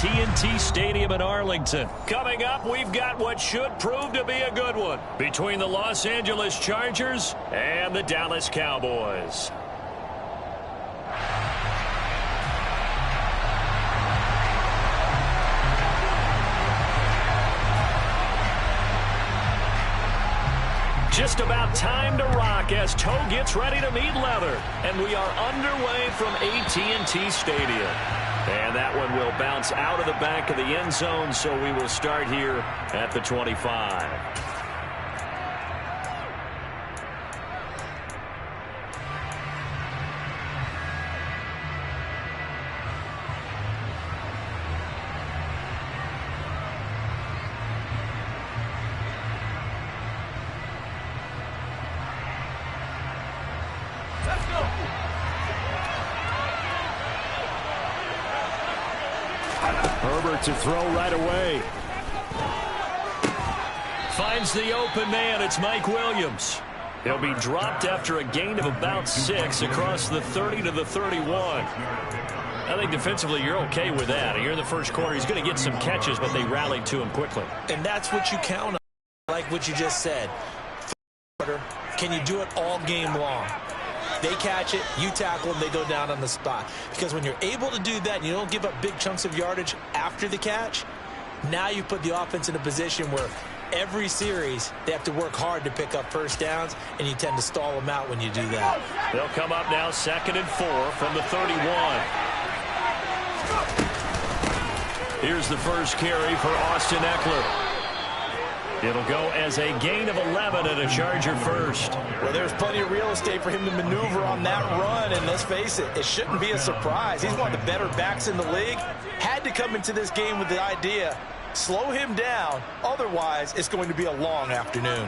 AT&T Stadium in Arlington. Coming up, we've got what should prove to be a good one between the Los Angeles Chargers and the Dallas Cowboys. Just about time to rock as toe gets ready to meet leather. And we are underway from AT&T Stadium. And that one will bounce out of the back of the end zone, so we will start here at the 25. Herbert to throw right away. Finds the open man. It's Mike Williams. He'll be dropped after a gain of about 6 across the 30 to the 31. I think defensively you're okay with that. You're in the first quarter. He's going to get some catches, but they rallied to him quickly. And that's what you count on, like what you just said. Can you do it all game long? They catch it, you tackle them, they go down on the spot. Because when you're able to do that and you don't give up big chunks of yardage after the catch, now you put the offense in a position where every series they have to work hard to pick up first downs, and you tend to stall them out when you do that. They'll come up now 2nd and 4 from the 31. Here's the first carry for Austin Eckler. It'll go as a gain of 11 and a Charger first. Well, there's plenty of real estate for him to maneuver on that run, and let's face it, it shouldn't be a surprise. He's one of the better backs in the league. Had to come into this game with the idea, slow him down, otherwise it's going to be a long afternoon.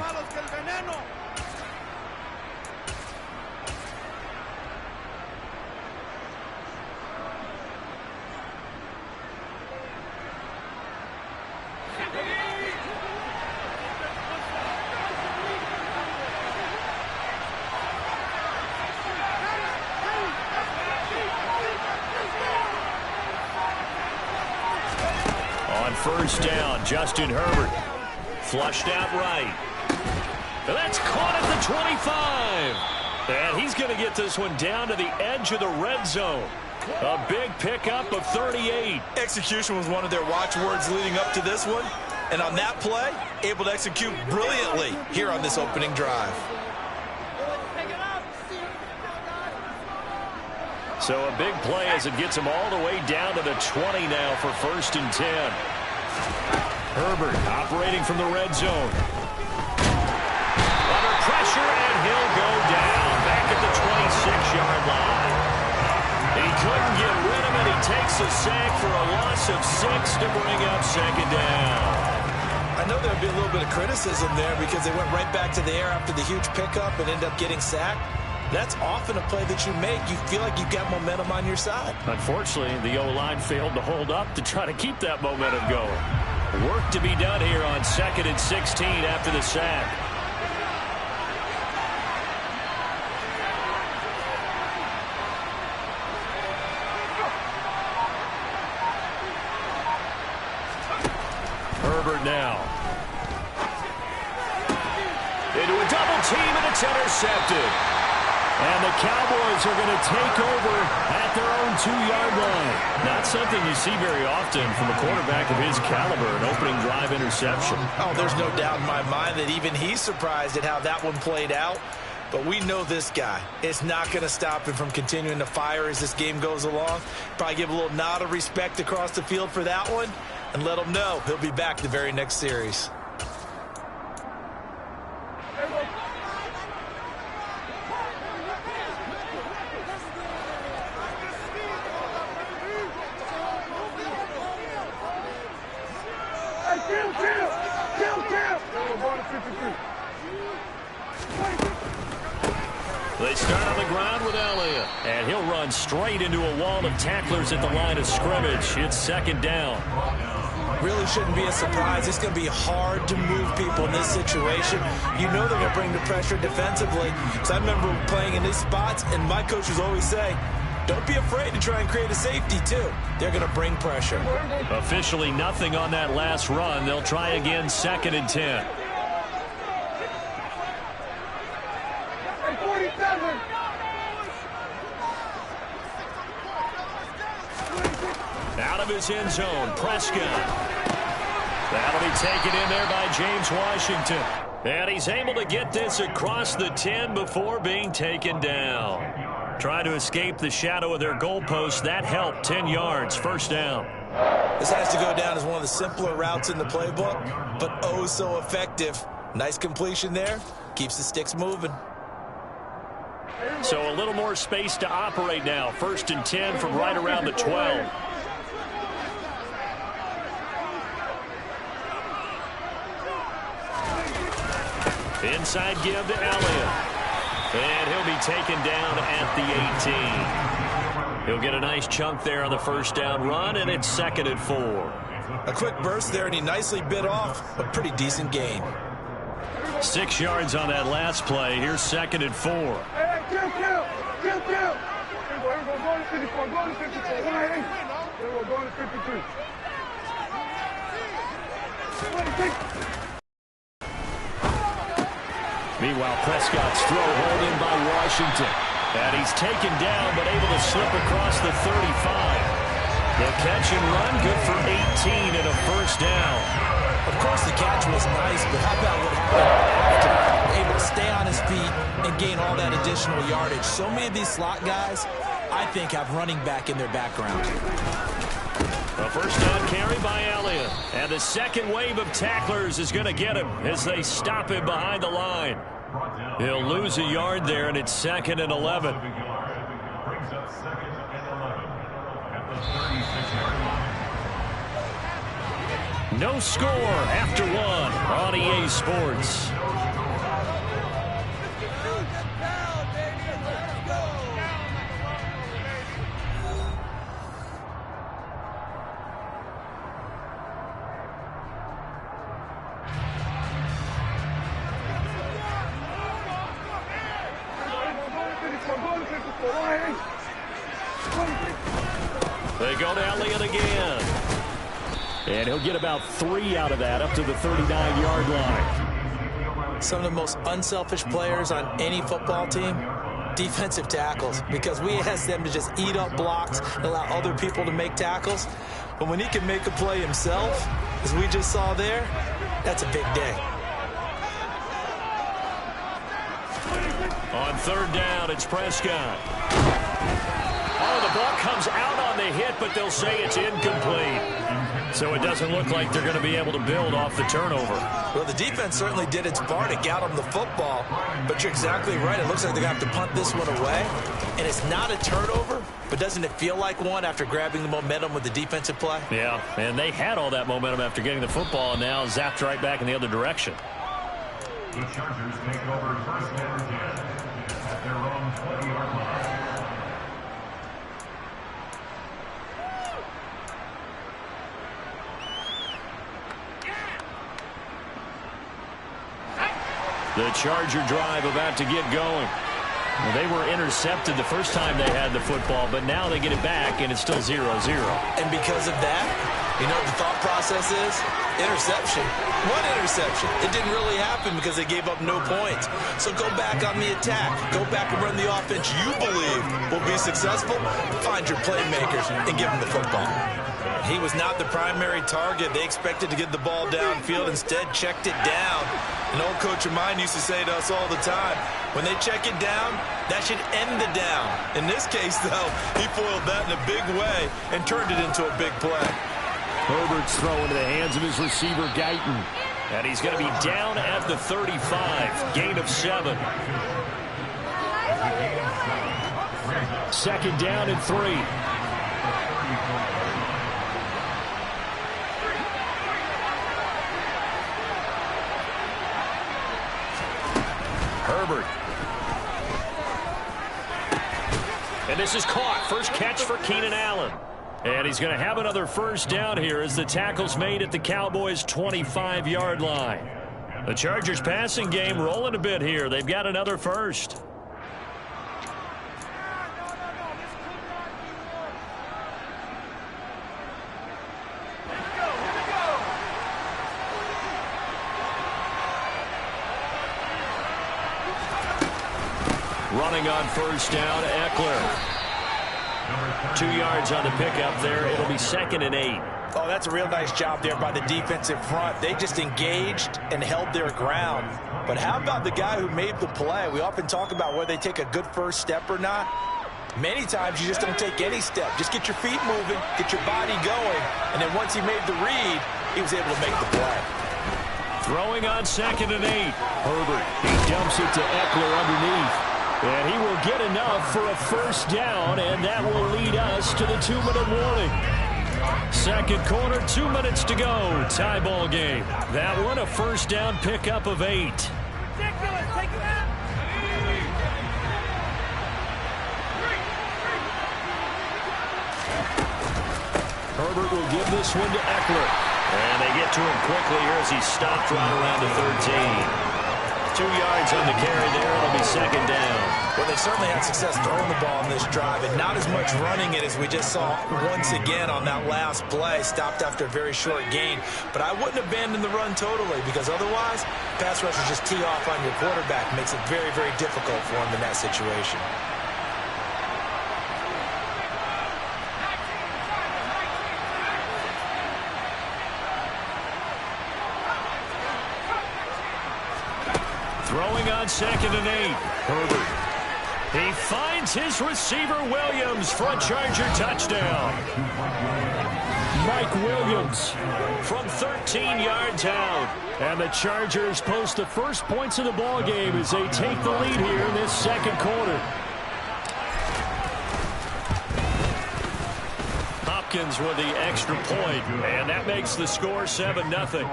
First down, Justin Herbert. Flushed out right. And that's caught at the 25. And he's going to get this one down to the edge of the red zone. A big pickup of 38. Execution was one of their watchwords leading up to this one. And on that play, able to execute brilliantly here on this opening drive. So a big play as it gets him all the way down to the 20 now for 1st and 10. Herbert operating from the red zone. Under pressure, and he'll go down back at the 26-yard line. He couldn't get rid of it. He takes a sack for a loss of 6 to bring up 2nd down. I know there'll be a little bit of criticism there because they went right back to the air after the huge pickup and ended up getting sacked. That's often a play that you make. You feel like you've got momentum on your side. Unfortunately, the O-line failed to hold up to try to keep that momentum going. Work to be done here on 2nd and 16 after the sack. Herbert now. Into a double team, and it's intercepted. And the Cowboys are going to take over at their own 2-yard line. Not something you see very often from a quarterback of his caliber, an opening drive interception. Oh, there's no doubt in my mind that even he's surprised at how that one played out. But we know this guy. It's not going to stop him from continuing to fire as this game goes along. Probably give a little nod of respect across the field for that one and let him know he'll be back the very next series. They start on the ground with Elliott, and he'll run straight into a wall of tacklers at the line of scrimmage. It's 2nd down. Really shouldn't be a surprise. It's going to be hard to move people in this situation. You know they're going to bring the pressure defensively. So I remember playing in these spots, and my coaches always say, Don't be afraid to try and create a safety, too. They're going to bring pressure. Officially nothing on that last run. They'll try again, 2nd and 10. Out of his end zone, Prescott. That'll be taken in there by James Washington. And he's able to get this across the 10 before being taken down. Trying to escape the shadow of their goalpost. That helped. 10 yards, 1st down. This has to go down as one of the simpler routes in the playbook, but oh so effective. Nice completion there. Keeps the sticks moving. So a little more space to operate now. 1st and 10 from right around the 12. Inside give to Elliott. And he'll be taken down at the 18. He'll get a nice chunk there on the 1st down run, and it's 2nd and 4. A quick burst there, and he nicely bit off a pretty decent gain. 6 yards on that last play. Here's 2nd and 4. Meanwhile, Prescott's throw hauled in by Washington. And he's taken down, but able to slip across the 35. The catch and run, good for 18 and a 1st down. Of course, the catch was nice, but how about what happened after? Able to stay on his feet and gain all that additional yardage. So many of these slot guys, I think, have running back in their background. A 1st down carry by Elliott. And the 2nd wave of tacklers is going to get him as they stop him behind the line. He'll lose a yard there, and it's 2nd and 11. No score after 1 on EA Sports. They go to Elliott again. And he'll get about 3 out of that, up to the 39-yard line. Some of the most unselfish players on any football team, defensive tackles, because we ask them to just eat up blocks and allow other people to make tackles. But when he can make a play himself, as we just saw there, that's a big day. On 3rd down, it's Prescott. Oh, the ball comes out on the hit, but they'll say it's incomplete. So it doesn't look like they're going to be able to build off the turnover. Well, the defense certainly did its part to get them the football, but you're exactly right. It looks like they're going to have to punt this one away, and it's not a turnover, but doesn't it feel like one after grabbing the momentum with the defensive play? Yeah, and they had all that momentum after getting the football, and now zapped right back in the other direction. The Chargers take over 1st and 10 at their own 20-yard line. The Charger drive about to get going. Well, they were intercepted the first time they had the football, but now they get it back, and it's still 0-0. And because of that, you know what the thought process is? Interception. One interception. It didn't really happen because they gave up no points. So go back on the attack. Go back and run the offense you believe will be successful. Find your playmakers and give them the football. He was not the primary target. They expected to get the ball downfield. Instead, checked it down. An old coach of mine used to say to us all the time, when they check it down, that should end the down. In this case, though, he foiled that in a big way and turned it into a big play. Herbert's throw into the hands of his receiver, Guyton. And he's going to be down at the 35. Gain of 7. 2nd down and 3. Herbert. And this is caught. First catch for Keenan Allen. And he's going to have another 1st down here as the tackle's made at the Cowboys' 25-yard line. The Chargers passing game rolling a bit here. They've got another 1st. Running on first down, Eckler. 2 yards on the pickup there. It'll be 2nd and 8. Oh, that's a real nice job there by the defensive front. They just engaged and held their ground. But how about the guy who made the play? We often talk about whether they take a good first step or not. Many times you just don't take any step. Just get your feet moving, get your body going, and then once he made the read, he was able to make the play. Throwing on 2nd and 8. Herbert, he dumps it to Eckler underneath. And he will get enough for a first down, and that will lead us to the 2-minute warning. Second quarter, 2 minutes to go. Tie ball game. That one a first down pickup of 8. Herbert will give this one to Eckler. And they get to him quickly here as he stopped right around the 13. 2 yards on the carry there. It'll be 2nd down. Well, they certainly had success throwing the ball in this drive, and not as much running it as we just saw once again on that last play. Stopped after a very short gain. But I wouldn't abandon the run totally, because otherwise, pass rushers just tee off on your quarterback. Makes it very, very difficult for him in that situation. Throwing on 2nd and 8. Herbert. He finds his receiver, Williams, for a Charger touchdown. Mike Williams from 13 yards out. And the Chargers post the first points of the ball game as they take the lead here in this second quarter. Hopkins with the extra point, and that makes the score 7-0.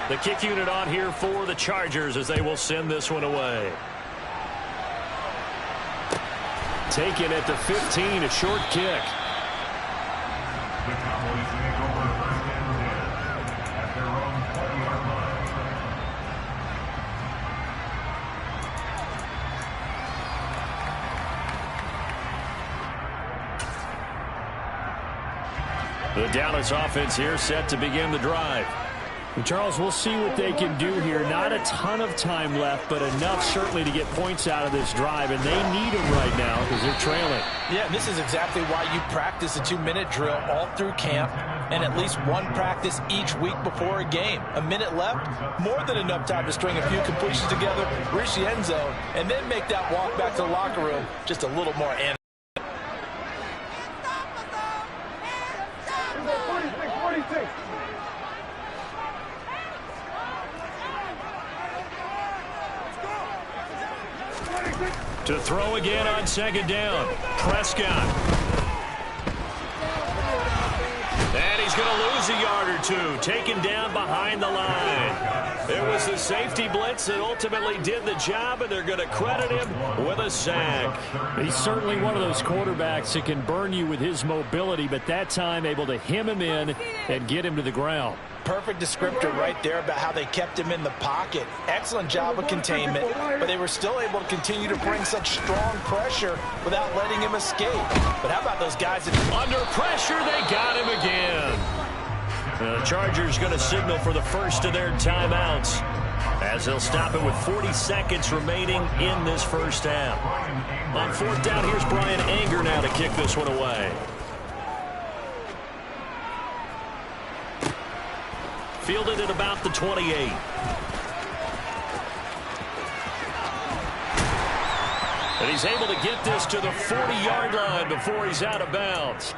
The kick unit on here for the Chargers as they will send this one away. Taken at the 15, a short kick. The Cowboys take over first and 10 at their own 20-yard line. The Dallas offense here set to begin the drive. And Charles, we'll see what they can do here. Not a ton of time left, but enough certainly to get points out of this drive, and they need them right now because they're trailing. Yeah, and this is exactly why you practice a 2-minute drill all through camp and at least one practice each week before a game. A minute left, more than enough time to string a few completions together, reach the end zone, and then make that walk back to the locker room just a little more animated. To throw again on 2nd down. Prescott. And he's going to lose a yard or two. Taken down behind the line. It was the safety blitz that ultimately did the job, and they're going to credit him with a sack. He's certainly one of those quarterbacks that can burn you with his mobility, but that time able to hem him in and get him to the ground. Perfect descriptor right there about how they kept him in the pocket. Excellent job of containment, but they were still able to continue to bring such strong pressure without letting him escape. But how about those guys that under pressure? They got him again. The Chargers going to signal for the first of their timeouts as they'll stop it with 40 seconds remaining in this first half. On 4th down, here's Brian Anger now to kick this one away. Fielded at about the 28. And he's able to get this to the 40-yard line before he's out of bounds.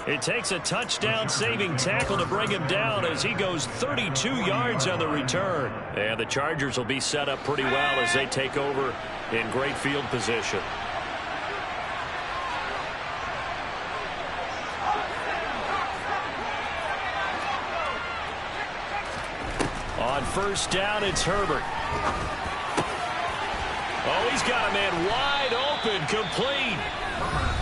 It takes a touchdown-saving tackle to bring him down as he goes 32 yards on the return. And the Chargers will be set up pretty well as they take over in great field position. On 1st down, it's Herbert. Oh, he's got a man wide open, complete.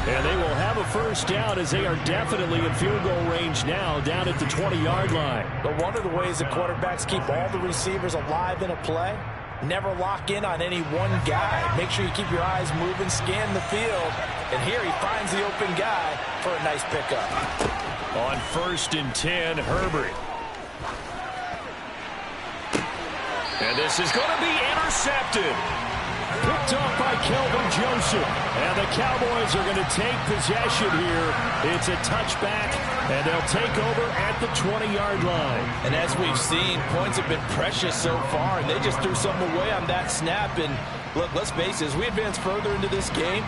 And they will have a first down as they are definitely in field goal range now down at the 20-yard line. But one of the ways the quarterbacks keep all the receivers alive in a play never lock in on any one guy. Make sure you keep your eyes moving, scan the field. And here he finds the open guy for a nice pickup. On 1st and 10, Herbert. And this is going to be intercepted. Picked off by Kelvin Joseph. And the Cowboys are going to take possession here. It's a touchback, and they'll take over at the 20-yard line. And as we've seen, points have been precious so far, and they just threw something away on that snap. And look, let's face it, as we advance further into this game,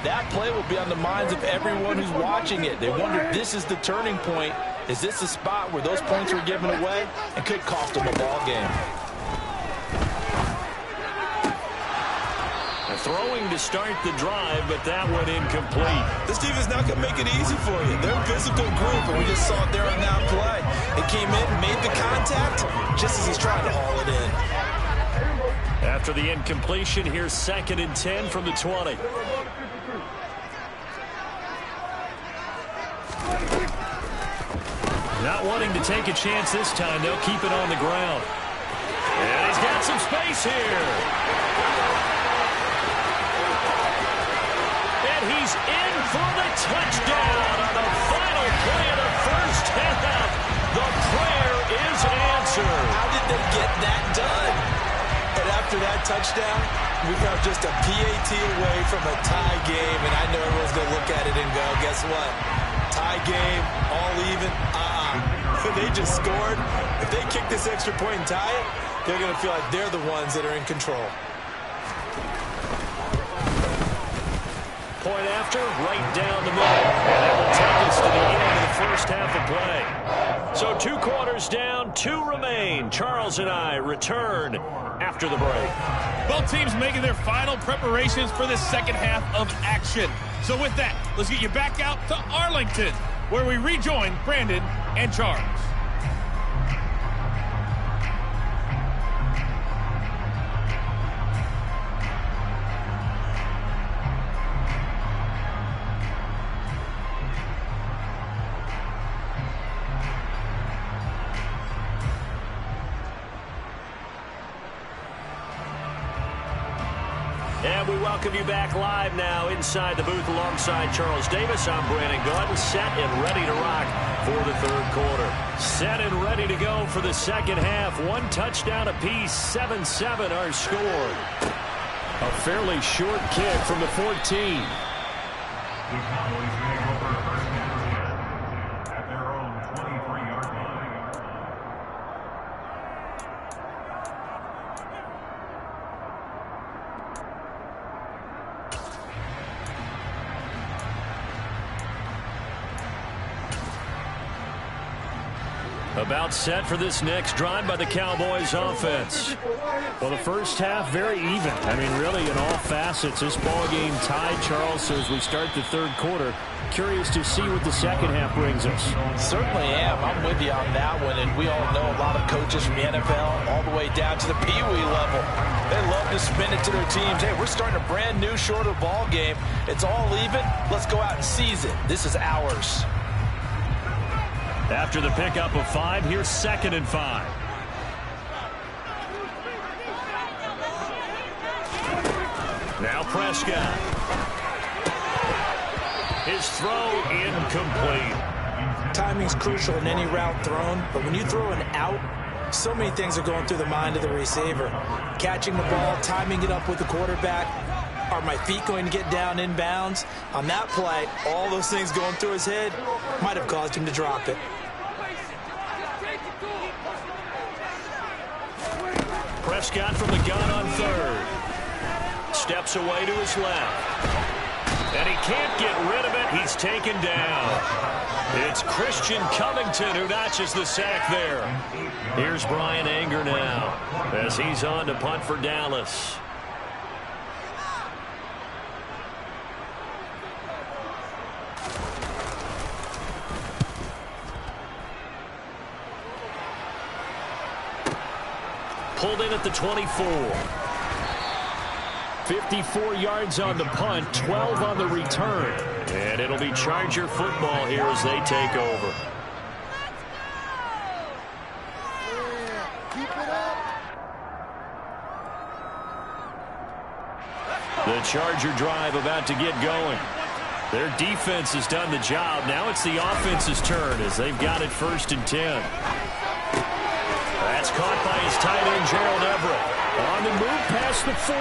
that play will be on the minds of everyone who's watching it. They wonder if this is the turning point. Is this the spot where those points were given away and could cost them a ball game? Throwing to start the drive, but that went incomplete. This defense not going to make it easy for you. They're a physical group, and we just saw it there on that play. It came in, made the contact, just as he's trying to haul it in. After the incompletion, here's 2nd and 10 from the 20. Not wanting to take a chance this time, they'll keep it on the ground. And he's got some space here. He's in for the touchdown on the final play of the first half. The prayer is answered. How did they get that done? And after that touchdown, we got just a PAT away from a tie game, and I know everyone's going to look at it and go, guess what? Tie game, all even? They just scored. If they kick this extra point and tie it, they're going to feel like they're the ones that are in control. Point after, right down the middle. And that will take us to the end of the first half of play. So 2 quarters down, 2 remain. Charles and I return after the break. Both teams making their final preparations for the second half of action. So with that, let's get you back out to Arlington, where we rejoin Brandon and Charles. And we welcome you back live now inside the booth alongside Charles Davis. I'm Brandon Gaudin, set and ready to rock for the 3rd quarter. Set and ready to go for the second half. 1 touchdown apiece, 7-7 our score. A fairly short kick from the 14. The Cowboys may go for a first down at their own 23-yard line. About set for this next drive by the Cowboys offense. Well, the first half, very even. I mean, really, in all facets, this ball game tied, Charles. So as we start the 3rd quarter, curious to see what the second half brings us. Certainly am. I'm with you on that one. And we all know a lot of coaches from the NFL all the way down to the Pee Wee level. They love to spin it to their teams. Hey, we're starting a brand new, shorter ball game. It's all even. Let's go out and seize it. This is ours. After the pickup of 5, here's 2nd and 5. Now Prescott. His throw incomplete. Timing's crucial in any route thrown, but when you throw an out, so many things are going through the mind of the receiver. Catching the ball, timing it up with the quarterback. Are my feet going to get down in bounds? On that play, all those things going through his head might have caused him to drop it. Prescott from the gun on 3rd. Steps away to his left. And he can't get rid of it. He's taken down. It's Christian Covington who notches the sack there. Here's Brian Anger now as he's on to punt for Dallas. Pulled in at the 24. 54 yards on the punt, 12 on the return. And it'll be Charger football here as they take over. The Charger drive about to get going. Their defense has done the job. Now it's the offense's turn as they've got it 1st and 10. That's caught by his tight end, Gerald Everett. On the move past the 40.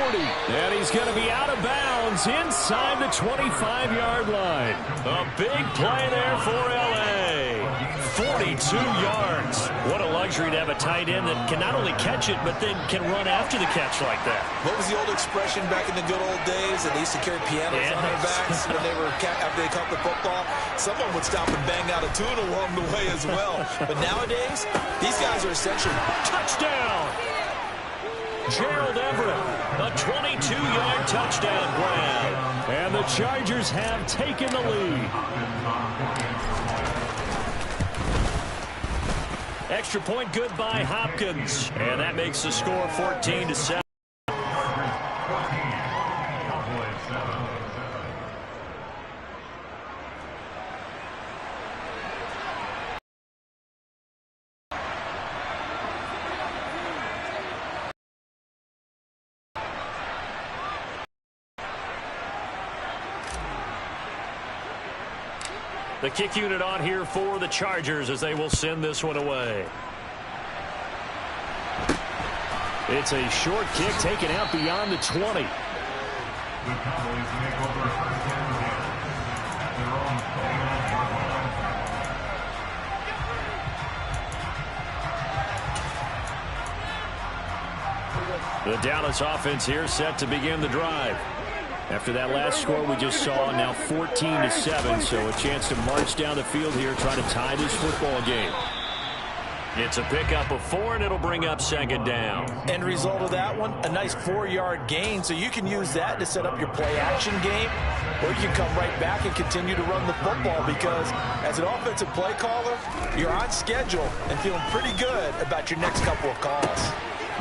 And he's going to be out of bounds inside the 25-yard line. A big play there for L.A. 42 yards. What a luxury to have a tight end that can not only catch it, but then can run after the catch like that. What was the old expression back in the good old days? That they used to carry pianos on their backs when they were after they caught the football. Someone would stop and bang out a tune along the way as well. But nowadays, these guys are essentially touchdown. Gerald Everett, a 22-yard touchdown grab. And the Chargers have taken the lead. Extra point good by Hopkins. And that makes the score 14-7. The kick unit on here for the Chargers as they will send this one away. It's a short kick taken out beyond the 20. The Cowboys make over 1st and 10 at their own 29-yard line. The Dallas offense here set to begin the drive. After that last score we just saw, now 14-7, so a chance to march down the field here, try to tie this football game. It's a pickup of 4, and it'll bring up 2nd down. End result of that one, a nice 4-yard gain, so you can use that to set up your play-action game, or you can come right back and continue to run the football because as an offensive play caller, you're on schedule and feeling pretty good about your next couple of calls.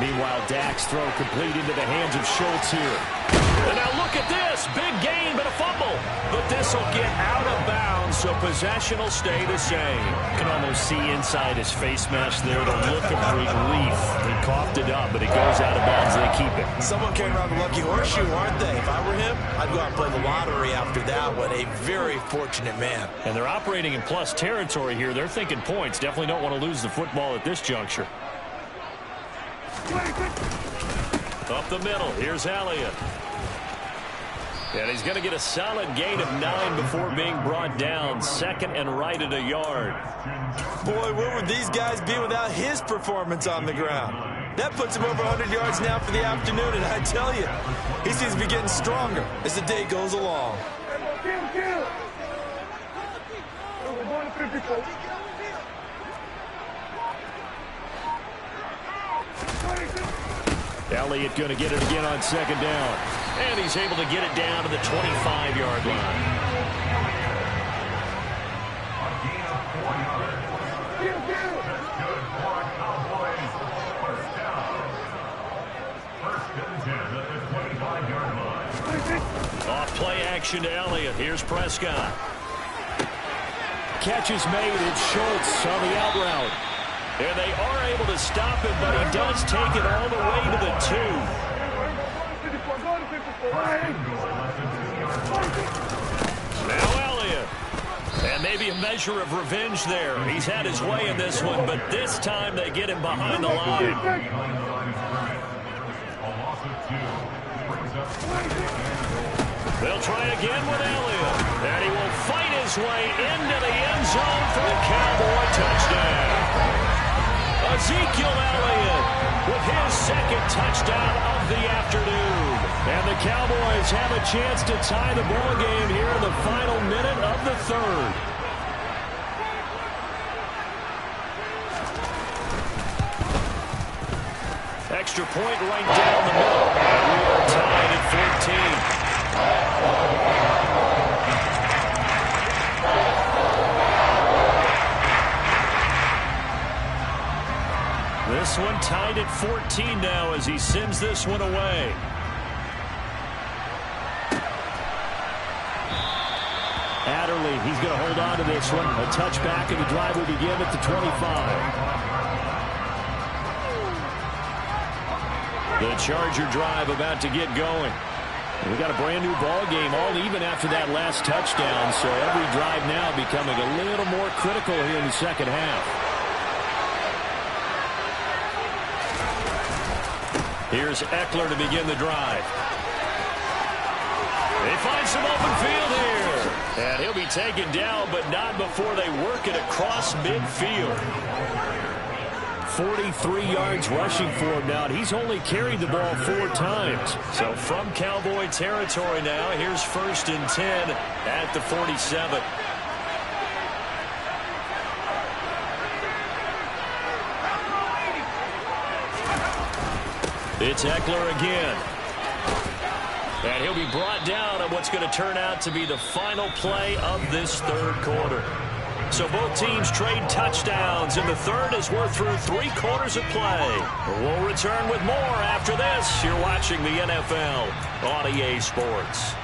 Meanwhile, Dak's throw complete into the hands of Schultz here. And now look at this. Big gain, but a fumble. But this will get out of bounds, so possession will stay the same. You can almost see inside his face mask there the look of relief. He coughed it up, but it goes out of bounds. They keep it. Someone came around the lucky horseshoe, aren't they? If I were him, I'd go out and play the lottery after that one. A very fortunate man. And they're operating in plus territory here. They're thinking points. Definitely don't want to lose the football at this juncture. Up the middle, here's Elliott. And he's going to get a solid gain of 9 before being brought down. 2nd and right at a yard. Boy, where would these guys be without his performance on the ground? That puts him over 100 yards now for the afternoon, and I tell you, he seems to be getting stronger as the day goes along. Elliott going to get it again on 2nd down. And he's able to get it down to the 25-yard line. A gain of 4 yards. That's good for a Cowboys 1st down. 1st and 10 at the 25-yard line. Off play action to Elliott. Here's Prescott. Catch is made. It's Schultz on the out route. And they are able to stop him, but he does take it all the way to the 2. Now Elliott. And maybe a measure of revenge there. He's had his way in this one, but this time they get him behind the line. They'll try again with Elliott. And he will fight his way into the end zone for the Cowboy touchdown. Ezekiel Elliott with his 2nd touchdown of the afternoon. And the Cowboys have a chance to tie the ball game here in the final minute of the 3rd. Extra point right down the middle. And we are tied at 14. This one tied at 14 now as he sends this one away. Adderley, he's going to hold on to this one. A touchback, and the drive will begin at the 25. The Charger drive about to get going. We got a brand new ball game, all even after that last touchdown. So every drive now becoming a little more critical here in the second half. Here's Eckler to begin the drive. They find some open field here. And he'll be taken down, but not before they work it across midfield. 43 yards rushing for him now. He's only carried the ball 4 times. So from Cowboy territory now, here's 1st and 10 at the 47. It's Eckler again. And he'll be brought down on what's going to turn out to be the final play of this third quarter. So both teams trade touchdowns in the third as we're through 3 quarters of play. We'll return with more after this. You're watching the NFL on EA Sports.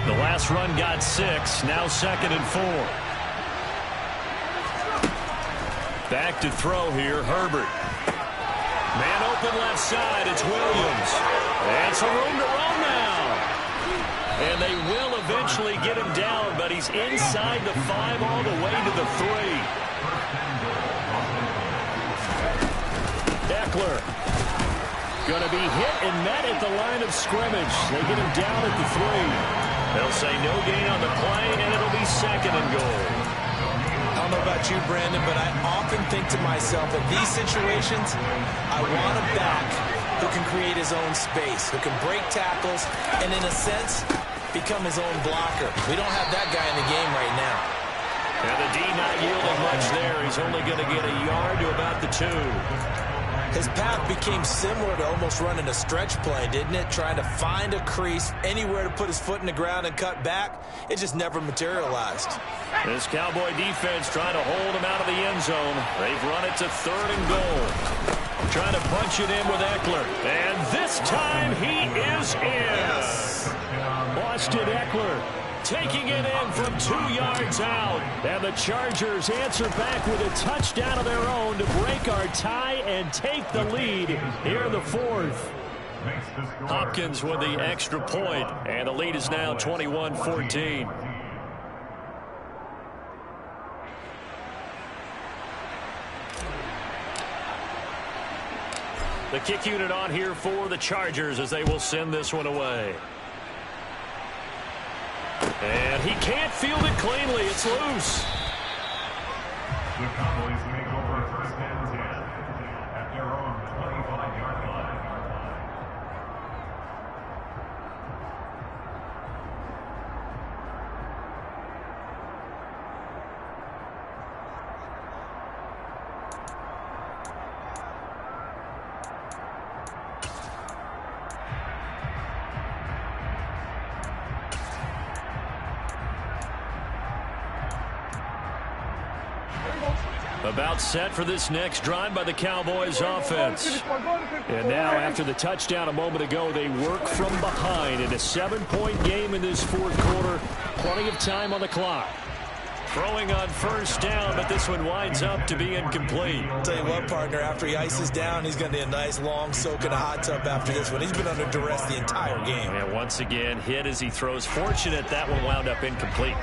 The last run got 6, now 2nd and 4. Back to throw here, Herbert. Man open left side, it's Williams. And some room to run now. And they will eventually get him down, but he's inside the 5 all the way to the 3. Eckler. Going to be hit and met at the line of scrimmage. They get him down at the 3. They'll say no gain on the play, and it'll be 2nd and goal. I don't know about you, Brandon, but I often think to myself, in these situations, I want a back who can create his own space, who can break tackles, and in a sense, become his own blocker. We don't have that guy in the game right now. And the D not yielding much there. He's only going to get a yard to about the 2. His path became similar to almost running a stretch play, didn't it? Trying to find a crease, anywhere to put his foot in the ground and cut back. It just never materialized. This Cowboy defense trying to hold him out of the end zone. They've run it to 3rd and goal. Trying to punch it in with Eckler. And this time he is in. Yes. Austin Eckler taking it in from 2 yards out. And the Chargers answer back with a touchdown of their own to break our tie and take the lead here in the 4th. Hopkins with the extra point, and the lead is now 21-14. The kick unit on here for the Chargers as they will send this one away. And he can't field it cleanly. It's loose. The Cowboys take over 1st and 10 at their own 25-yard line. About set for this next drive by the Cowboys offense. And now after the touchdown a moment ago, they work from behind in a 7-point game in this 4th quarter. Plenty of time on the clock. Throwing on 1st down, but this one winds up to be incomplete. I'll tell you what, partner, after he ices down, he's going to need a nice long soak in a hot tub after this one. He's been under duress the entire game. And once again, hit as he throws. Fortunate that one wound up incomplete.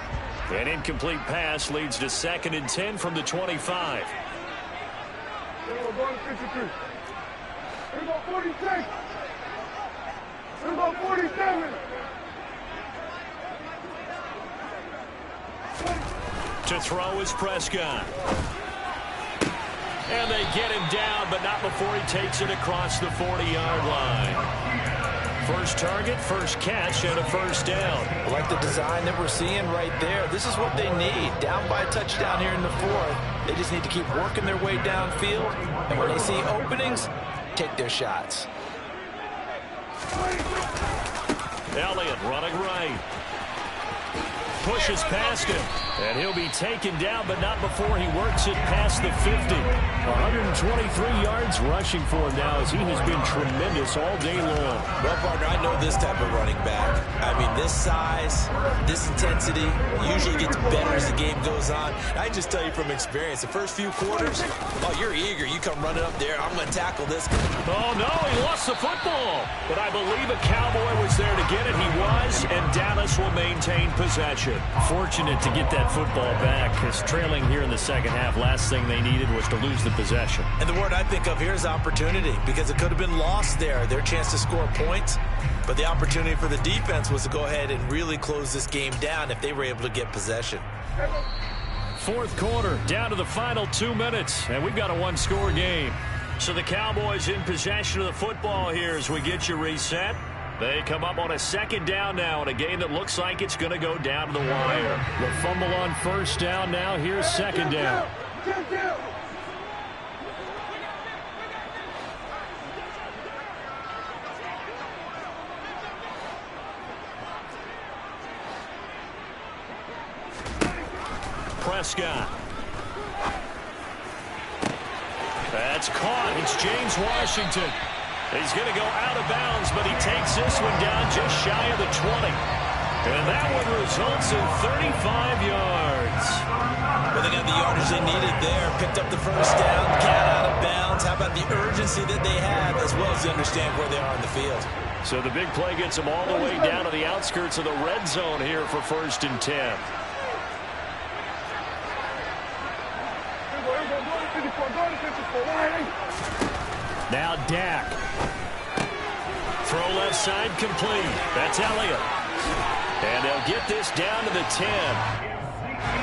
An incomplete pass leads to 2nd and 10 from the 25. To throw is Prescott. And they get him down, but not before he takes it across the 40-yard line. First target, first catch, and a 1st down. I like the design that we're seeing right there. This is what they need. Down by a touchdown here in the 4th. They just need to keep working their way downfield. And when they see openings, take their shots. Elliott running right. pushes past him. And he'll be taken down, but not before he works it past the 50. 123 yards rushing for him now as he has been tremendous all day long. Well, partner, I know this type of running back. I mean, this size, this intensity usually gets better as the game goes on. I just tell you from experience, the first few quarters, oh, you're eager. You come running up there. I'm going to tackle this guy. Oh, no, he lost the football. But I believe a Cowboy was there to get it. He was, and Dallas will maintain possession. Fortunate to get that football back. As trailing here in the second half, last thing they needed was to lose the possession. And the word I think of here is opportunity, because it could have been lost there, their chance to score points. But the opportunity for the defense was to go ahead and really close this game down if they were able to get possession. Fourth quarter, down to the final 2 minutes, and we've got a one-score game. So the Cowboys in possession of the football here as we get you reset. They come up on a second down now in a game that looks like it's going to go down to the wire. The fumble on first down now. Here's second down. Prescott. That's caught. It's James Washington. He's going to go out of bounds, but he takes this one down just shy of the 20. And that one results in 35 yards. Well, they got the yardage they needed there. Picked up the first down, got out of bounds. How about the urgency that they have, as well as they understand where they are on the field. So the big play gets them all the way down to the outskirts of the red zone here for 1st and 10. Now Dak. Throw left side complete. That's Elliott. And they'll get this down to the 10.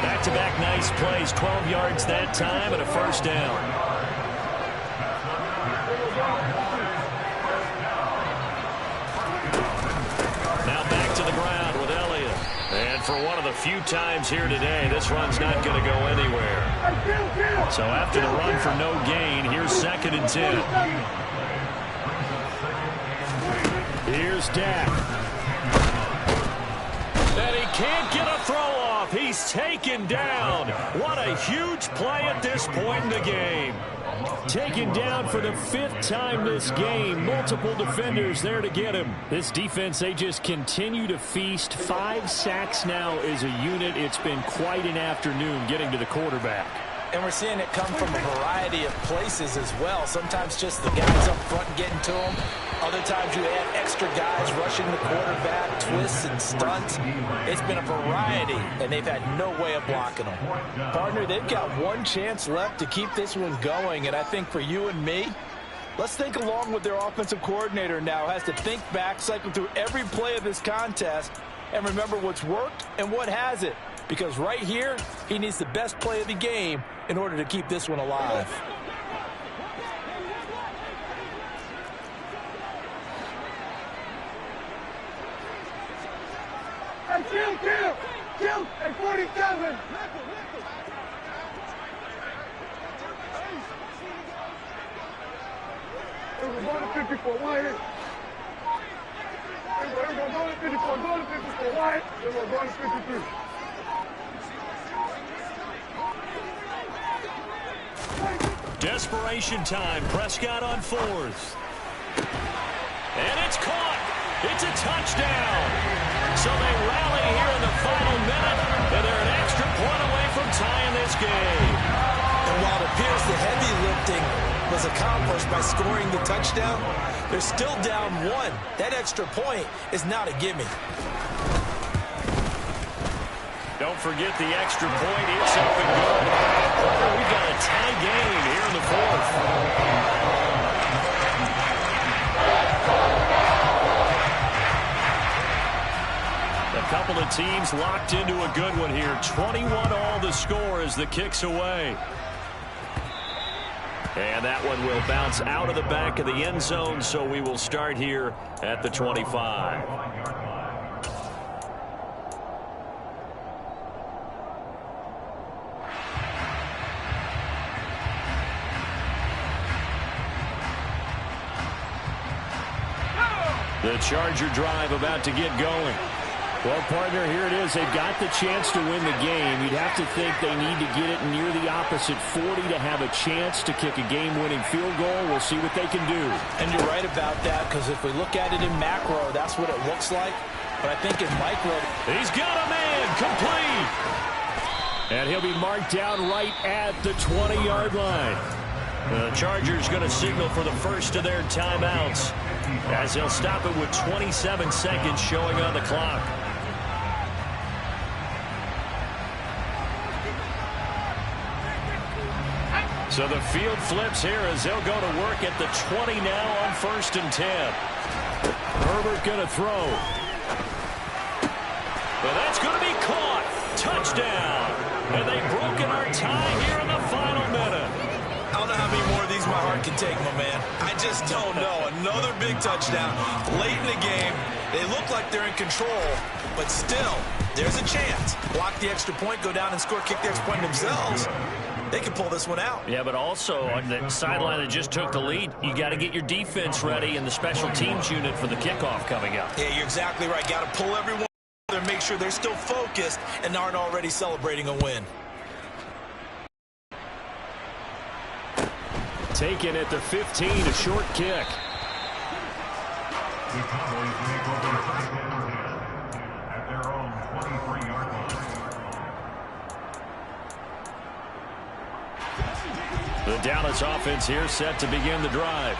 Back-to-back nice plays. 12 yards that time and a first down. Now back to the ground with Elliott. And for one of the few times here today, this run's not going to go anywhere. So after the run for no gain, here's 2nd and 10. Here's Dak. And he can't get a throw off. He's taken down. What a huge play at this point in the game. Taken down for the 5th time this game. Multiple defenders there to get him. This defense, they just continue to feast. 5 sacks now as a unit. It's been quite an afternoon getting to the quarterback. And we're seeing it come from a variety of places as well. Sometimes just the guys up front getting to them. Other times you add extra guys rushing the quarterback, twists and stunts. It's been a variety, and they've had no way of blocking them. Partner, they've got one chance left to keep this one going, and I think for you and me, let's think along with their offensive coordinator now. Has to think back, cycle through every play of this contest, and remember what's worked and what hasn't. Because right here, he needs the best play of the game in order to keep this one alive. Kill at 47. We're going to 54 wide. We're going to 54, going to 54 wide. Then we're going to 53. Desperation time. Prescott on 4th. And it's caught. It's a touchdown. So they rally here in the final minute, and they're an extra point away from tying this game. And while it appears the heavy lifting was accomplished by scoring the touchdown, they're still down 1. That extra point is not a gimme. Don't forget the extra point. It's up and good. We've got a tie game here in the 4th. A couple of teams locked into a good one here. 21 all the score as the kick's away. And that one will bounce out of the back of the end zone, so we will start here at the 25. The Charger drive about to get going. Well, partner, here it is. They've got the chance to win the game. You'd have to think they need to get it near the opposite 40 to have a chance to kick a game-winning field goal. We'll see what they can do. And you're right about that, because if we look at it in macro, that's what it looks like. But I think in micro... He's got a man, complete. And he'll be marked down right at the 20-yard line. The Chargers going to signal for the first of their timeouts, as they'll stop it with 27 seconds showing on the clock. So the field flips here as they'll go to work at the 20 now on 1st and 10. Herbert going to throw. But that's going to be caught. Touchdown. And they've broken our tie here in the final minute. I don't know how many more of these my heart can take, my man. I just don't know. Another big touchdown. Late in the game, they look like they're in control, but still, there's a chance. Block the extra point, go down and score, kick the extra point themselves. They can pull this one out. Yeah, but also on the sideline that just took the lead, you got to get your defense ready and the special teams unit for the kickoff coming up. Yeah, you're exactly right. Got to pull everyone together and make sure they're still focused and aren't already celebrating a win. Taken at the 15, a short kick. The Cowboys make over 2nd and 10 at their own 23-yard line. The Dallas offense here set to begin the drive.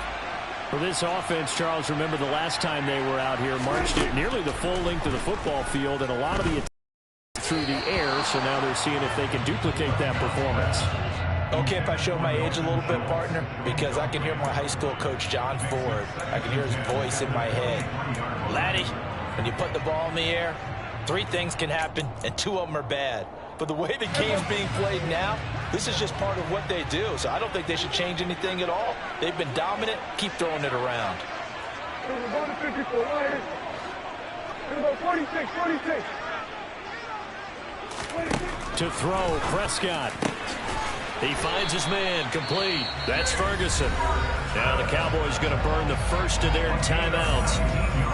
For this offense, Charles, remember the last time they were out here, marched it nearly the full length of the football field, and a lot of the through the air, so now they're seeing if they can duplicate that performance. Okay, if I show my age a little bit, partner, because I can hear my high school coach, John Ford. I can hear his voice in my head. Laddie, when you put the ball in the air, 3 things can happen, and 2 of them are bad. But the way the game's being played now, this is just part of what they do. So I don't think they should change anything at all. They've been dominant. Keep throwing it around. We're going to 54. Right. We're going 46, 46. 26. To throw, Prescott. He finds his man, complete. That's Ferguson. Now the Cowboys going to burn the first of their timeouts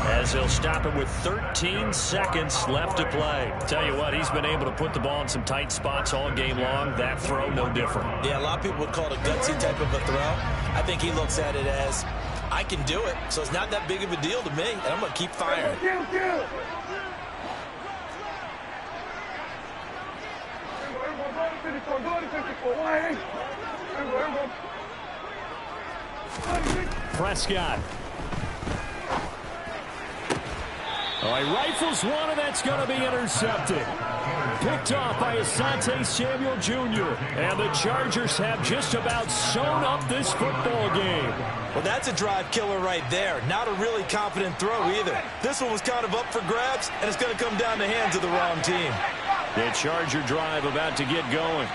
as they'll stop it with 13 seconds left to play. Tell you what, he's been able to put the ball in some tight spots all game long. That throw, no different. Yeah, a lot of people would call it a gutsy type of a throw. I think he looks at it as, I can do it, so it's not that big of a deal to me, and I'm going to keep firing. Kill. We're going to 54. Right. Prescott. Oh, he rifles one, and that's going to be intercepted. Picked off by Asante Samuel Jr. And the Chargers have just about sewn up this football game. Well, that's a drive killer right there. Not a really confident throw either. This one was kind of up for grabs, and it's going to come down the hands of the wrong team. The Charger drive about to get going.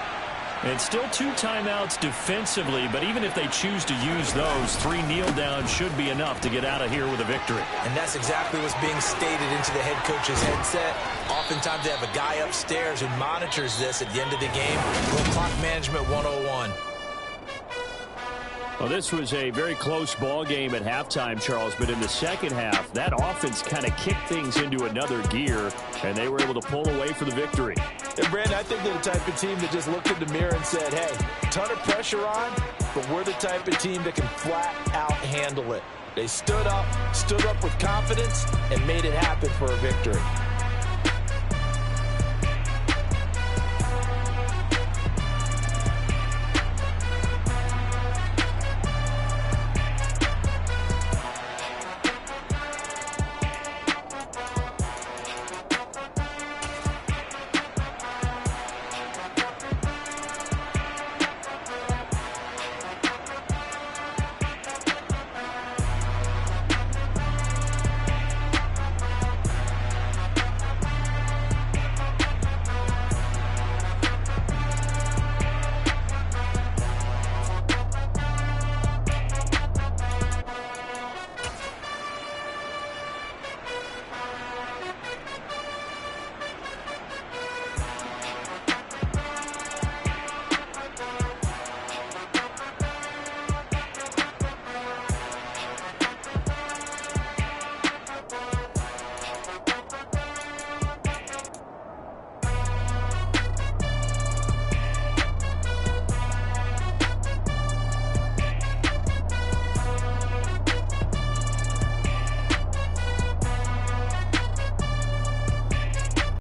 And still 2 timeouts defensively, but even if they choose to use those, 3 kneel downs should be enough to get out of here with a victory. And that's exactly what's being stated into the head coach's headset. Oftentimes they have a guy upstairs who monitors this at the end of the game. Little clock management 101. Well, this was a very close ball game at halftime, Charles, but in the second half, that offense kind of kicked things into another gear, and they were able to pull away for the victory. And, Brandon, I think they're the type of team that just looked in the mirror and said, hey, ton of pressure on, but we're the type of team that can flat out handle it. They stood up with confidence, and made it happen for a victory.